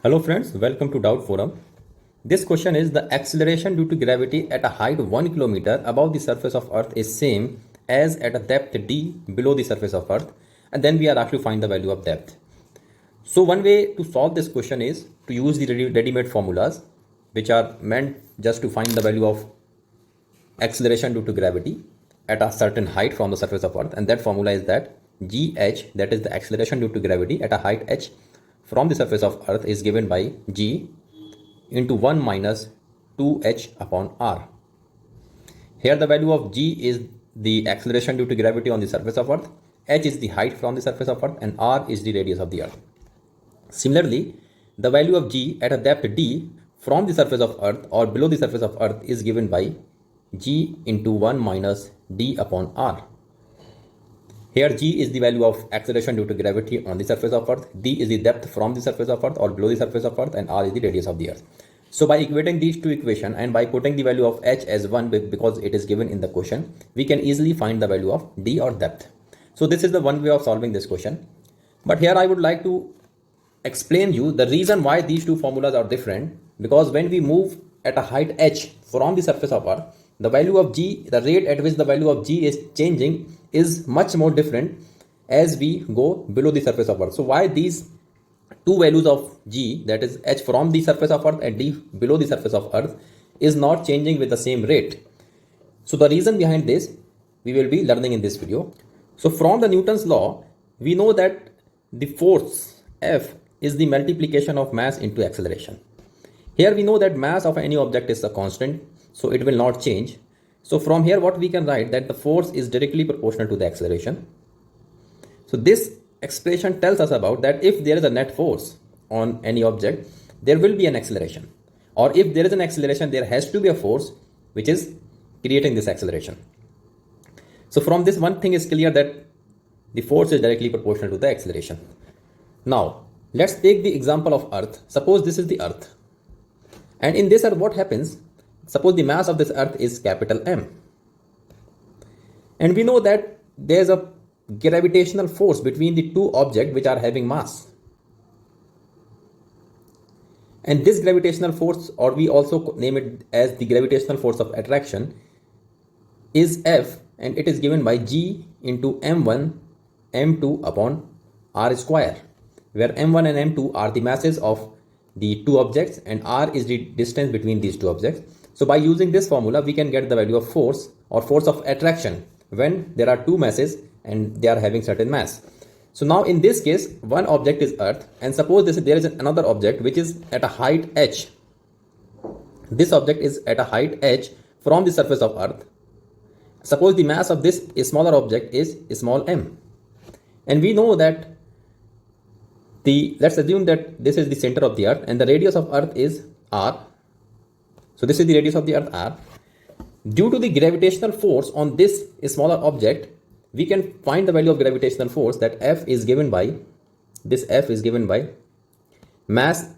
Hello friends, welcome to Doubt Forum. This question is the acceleration due to gravity at a height 1 kilometer above the surface of earth is same as at a depth d below the surface of earth, and then we are asked to find the value of depth. So one way to solve this question is to use the ready-made formulas which are meant just to find the value of acceleration due to gravity at a certain height from the surface of earth, and that formula is that gh, that is the acceleration due to gravity at a height h from the surface of earth, is given by g into 1 minus 2h upon r. Here the value of g is the acceleration due to gravity on the surface of earth, h is the height from the surface of earth, and r is the radius of the earth. Similarly, the value of g at a depth d from the surface of earth or below the surface of earth is given by g into 1 minus d upon r. Here g is the value of acceleration due to gravity on the surface of earth, d is the depth from the surface of earth or below the surface of earth, and r is the radius of the earth. So by equating these two equations and by putting the value of h as 1 because it is given in the question, we can easily find the value of d or depth. So this is the one way of solving this question. But here I would like to explain you the reason why these two formulas are different, because when we move at a height h from the surface of earth, the value of g, the rate at which the value of g is changing is much more different as we go below the surface of earth. So why these two values of g, that is h from the surface of earth and d below the surface of earth, is not changing with the same rate? So the reason behind this we will be learning in this video. So from the Newton's law, we know that the force F is the multiplication of mass into acceleration. Here we know that mass of any object is a constant, so it will not change. So from here what we can write that the force is directly proportional to the acceleration. So this expression tells us about that if there is a net force on any object, there will be an acceleration, or if there is an acceleration, there has to be a force which is creating this acceleration. So from this, one thing is clear, that the force is directly proportional to the acceleration. Now let's take the example of earth. Suppose this is the earth, and in this earth what happens? Suppose the mass of this earth is capital M, and we know that there is a gravitational force between the two objects which are having mass, and this gravitational force, or we also name it as the gravitational force of attraction, is F, and it is given by g into m1 m2 upon r square, where m1 and m2 are the masses of the two objects and r is the distance between these two objects. So by using this formula, we can get the value of force or force of attraction when there are two masses and they are having certain mass. So now in this case, one object is earth, and suppose there is another object which is at a height h. This object is at a height h from the surface of earth. Suppose the mass of this smaller object is small m, and we know that let's assume that this is the center of the earth and the radius of earth is r. So this is the radius of the earth r. Due to the gravitational force on this smaller object, we can find the value of gravitational force, that F is given by mass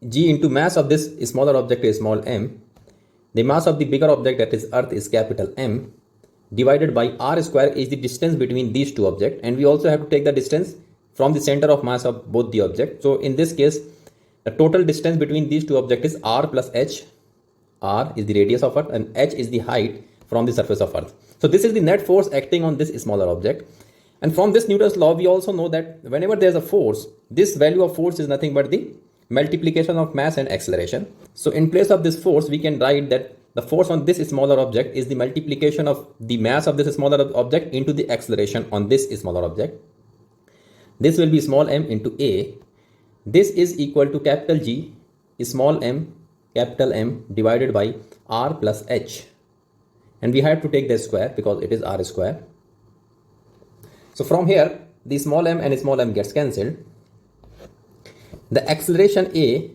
g into mass of this smaller object is small m. The mass of the bigger object, that is earth, is capital M, divided by r square is the distance between these two objects, and we also have to take the distance from the center of mass of both the objects. So in this case, the total distance between these two objects is r plus h. R is the radius of earth and h is the height from the surface of earth. So this is the net force acting on this smaller object. And from this Newton's law, we also know that whenever there is a force, this value of force is nothing but the multiplication of mass and acceleration. So in place of this force, we can write that the force on this smaller object is the multiplication of the mass of this smaller object into the acceleration on this smaller object. This will be small m into a. This is equal to capital G small m capital M divided by r plus h, and we have to take the square because it is r square. So from here, the small m and small m gets cancelled. The acceleration a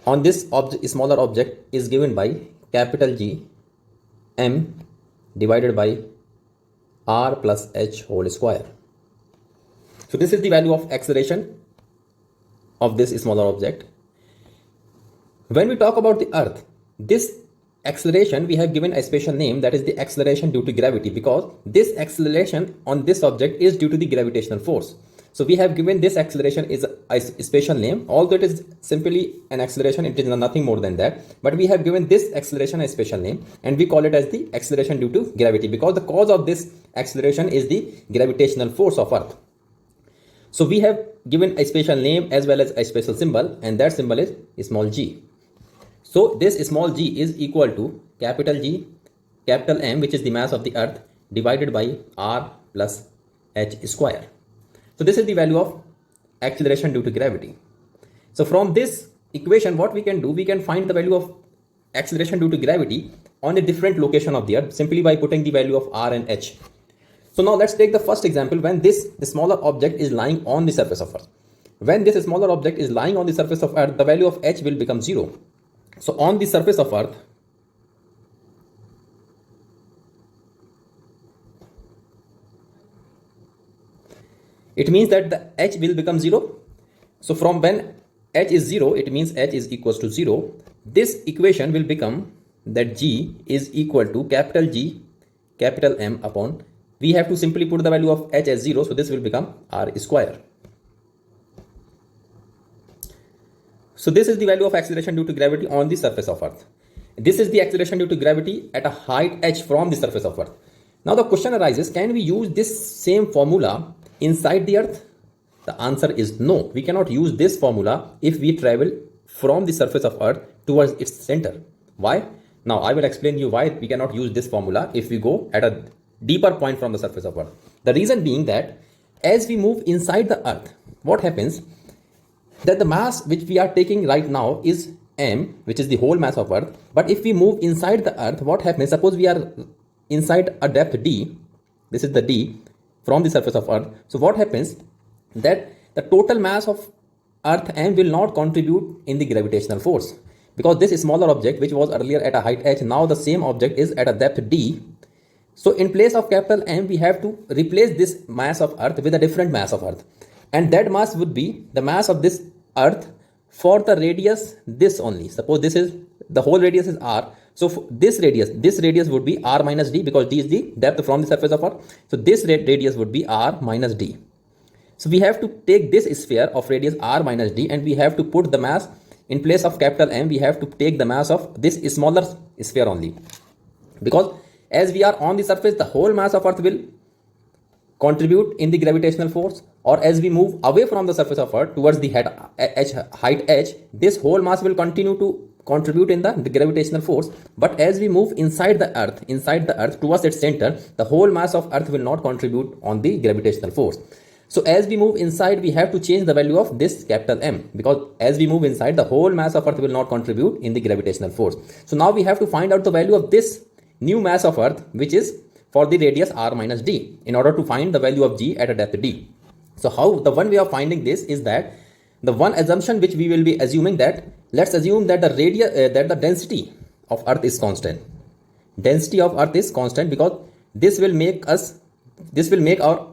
on this smaller object is given by capital G m divided by r plus h whole square. So this is the value of acceleration of this smaller object. When we talk about the earth, this acceleration we have given a special name, that is the acceleration due to gravity, because this acceleration on this object is due to the gravitational force. So we have given this acceleration is a special name, although it is simply an acceleration, it is nothing more than that. But we have given this acceleration a special name and we call it as the acceleration due to gravity, because the cause of this acceleration is the gravitational force of Earth. So we have given a special name as well as a special symbol, and that symbol is small g. So this small g is equal to capital G, capital M, which is the mass of the Earth, divided by r plus h square. So this is the value of acceleration due to gravity. So from this equation, what we can do, we can find the value of acceleration due to gravity on a different location of the Earth simply by putting the value of r and h. So now let's take the first example when the smaller object is lying on the surface of Earth. When this smaller object is lying on the surface of Earth, the value of h will become 0. So on the surface of Earth, it means that the h will become 0. So from when h is 0, it means h is equals to 0. This equation will become that g is equal to capital G, capital M upon, we have to simply put the value of h as 0. So this will become r square. So this is the value of acceleration due to gravity on the surface of Earth. This is the acceleration due to gravity at a height h from the surface of Earth. Now the question arises, can we use this same formula inside the Earth? The answer is no. We cannot use this formula if we travel from the surface of Earth towards its center. Why? Now I will explain you why we cannot use this formula if we go at a deeper point from the surface of Earth. The reason being that as we move inside the Earth, what happens? That the mass which we are taking right now is m, which is the whole mass of Earth. But if we move inside the Earth, what happens? Suppose we are inside a depth d, this is the d from the surface of Earth. So what happens? That the total mass of Earth m will not contribute in the gravitational force, because this smaller object which was earlier at a height h, now the same object is at a depth d. So in place of capital M, we have to replace this mass of Earth with a different mass of Earth, and that mass would be the mass of this Earth for the radius this only. Suppose this is the whole radius is r. So this radius would be r minus d, because d is the depth from the surface of Earth. So this radius would be r minus d. So we have to take this sphere of radius r minus d and we have to put the mass in place of capital M. We have to take the mass of this smaller sphere only, because as we are on the surface, the whole mass of Earth will contribute in the gravitational force, or as we move away from the surface of Earth towards the height h, this whole mass will continue to contribute in the gravitational force. But as we move inside the Earth towards its center, the whole mass of Earth will not contribute on the gravitational force. So as we move inside, we have to change the value of this capital M, because as we move inside, the whole mass of Earth will not contribute in the gravitational force. So now we have to find out the value of this new mass of Earth, which is for the radius r minus d, in order to find the value of g at a depth d. So how the one way of finding this is that the one assumption which we will be assuming, that let's assume that the radius that the density of Earth is constant. Density of Earth is constant, because this will make our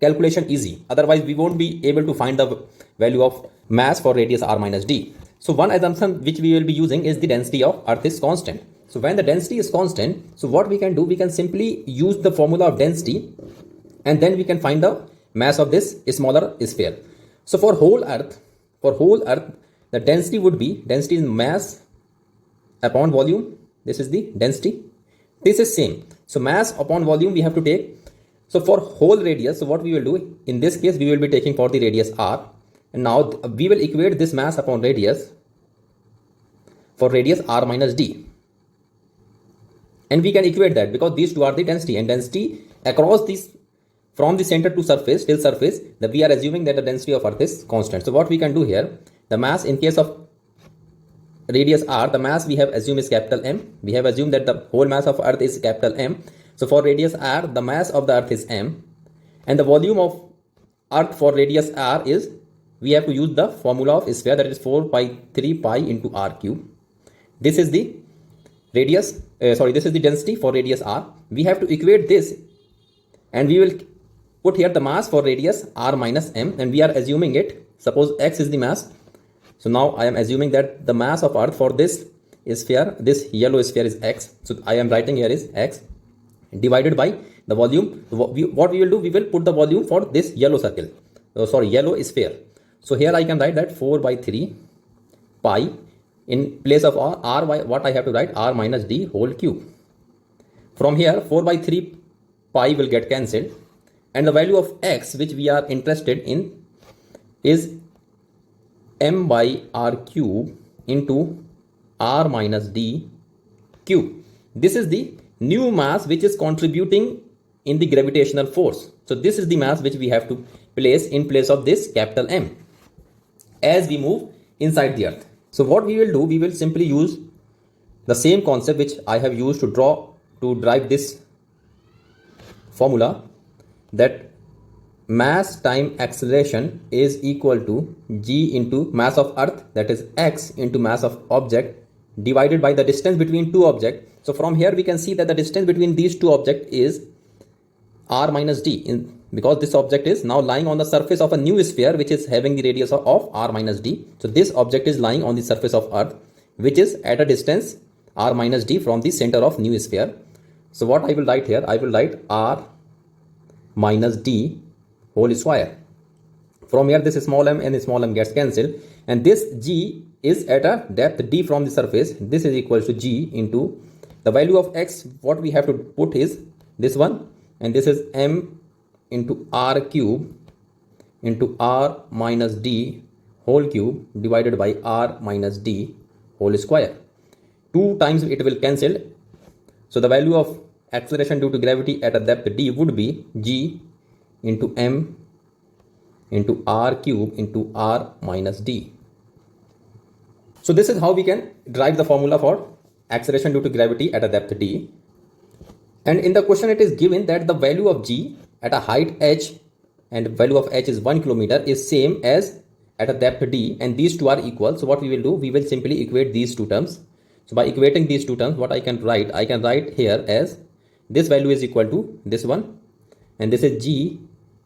calculation easy. Otherwise we won't be able to find the value of mass for radius r minus d. So one assumption which we will be using is the density of Earth is constant. So when the density is constant, so what we can do, we can simply use the formula of density and then we can find the mass of this smaller sphere. So for whole Earth, the density would be, density is mass upon volume. This is the density. This is same. So mass upon volume we have to take. So for whole radius, so what we will do, in this case we will be taking for the radius r, and now we will equate this mass upon radius for radius r minus d. And we can equate that because these two are the density, and density across these from the center to surface till surface, that we are assuming that the density of Earth is constant. So what we can do here, the mass in case of radius r, the mass we have assumed is capital M. We have assumed that the whole mass of Earth is capital M. So for radius r, the mass of the Earth is m, and the volume of Earth for radius r is, we have to use the formula of sphere, that is 4 pi 3 pi into r cube. This is the radius, this is the density for radius r. We have to equate this, and we will put here the mass for radius r minus m, and we are assuming it. Suppose x is the mass. So now I am assuming that the mass of Earth for this sphere, this yellow sphere, is x. So I am writing here is x divided by the volume. What we will do, we will put the volume for this yellow circle. yellow sphere. So here I can write that 4 by 3 pi. In place of r, what I have to write? R minus d whole cube. From here 4 by 3 pi will get cancelled, and the value of x which we are interested in is m by r cube into r minus d cube. This is the new mass which is contributing in the gravitational force. So this is the mass which we have to place in place of this capital M as we move inside the earth. So what we will do, we will simply use the same concept which I have used to derive this formula, that mass time acceleration is equal to g into mass of earth, that is x, into mass of object divided by the distance between two objects. So from here we can see that the distance between these two objects is r minus d, because this object is now lying on the surface of a new sphere which is having the radius of r minus d. So this object is lying on the surface of earth which is at a distance r minus d from the center of new sphere. So what I will write here, I will write r minus d whole square. From here this small m and small m gets cancelled, and this g is at a depth d from the surface. This is equal to g into the value of x. What we have to put is this one, and this is m into r cube into r minus d whole cube divided by r minus d whole square. 2 times it will cancel. So the value of acceleration due to gravity at a depth d would be g into m into r cube into r minus d. So this is how we can derive the formula for acceleration due to gravity at a depth d. And in the question it is given that the value of g at a height h and value of h is 1 kilometer is same as at a depth d, and these two are equal. So what we will do, we will simply equate these two terms. So by equating these two terms, what I can write here as this value is equal to this one, and this is g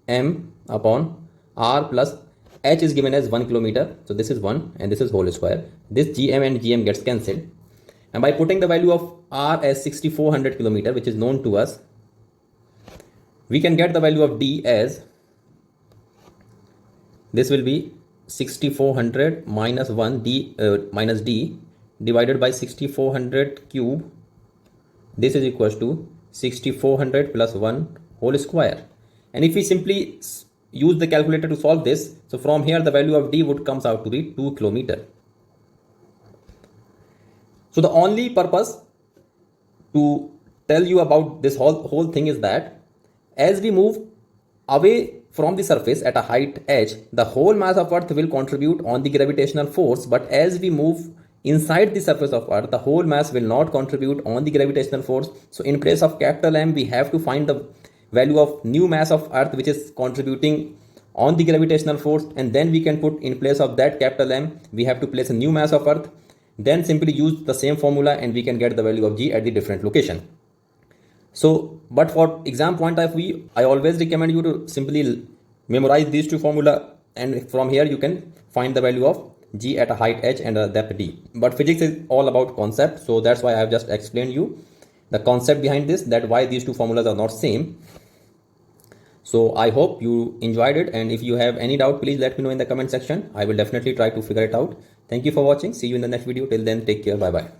m upon r plus h is given as 1 kilometer. So this is 1 and this is whole square. This gm and gm gets cancelled, and by putting the value of r as 6400 kilometer, which is known to us, we can get the value of d as, this will be 6400 minus 1 d minus d divided by 6400 cube. This is equals to 6400 plus 1 whole square. And if we simply use the calculator to solve this, so from here the value of d would comes out to be 2 kilometer. So the only purpose to tell you about this whole thing is that as we move away from the surface at a height h, the whole mass of earth will contribute on the gravitational force, but as we move inside the surface of earth, the whole mass will not contribute on the gravitational force. So in place of capital M, we have to find the value of new mass of earth which is contributing on the gravitational force, and then we can put in place of that capital M, we have to place a new mass of earth, then simply use the same formula and we can get the value of g at the different location. So but for exam point of view, I always recommend you to simply memorize these two formula, and from here you can find the value of g at a height h and a depth d. But physics is all about concept, so that's why I have just explained you the concept behind this, that why these two formulas are not same. So I hope you enjoyed it, and if you have any doubt, please let me know in the comment section. I will definitely try to figure it out. Thank you for watching. See you in the next video. Till then, take care. Bye bye.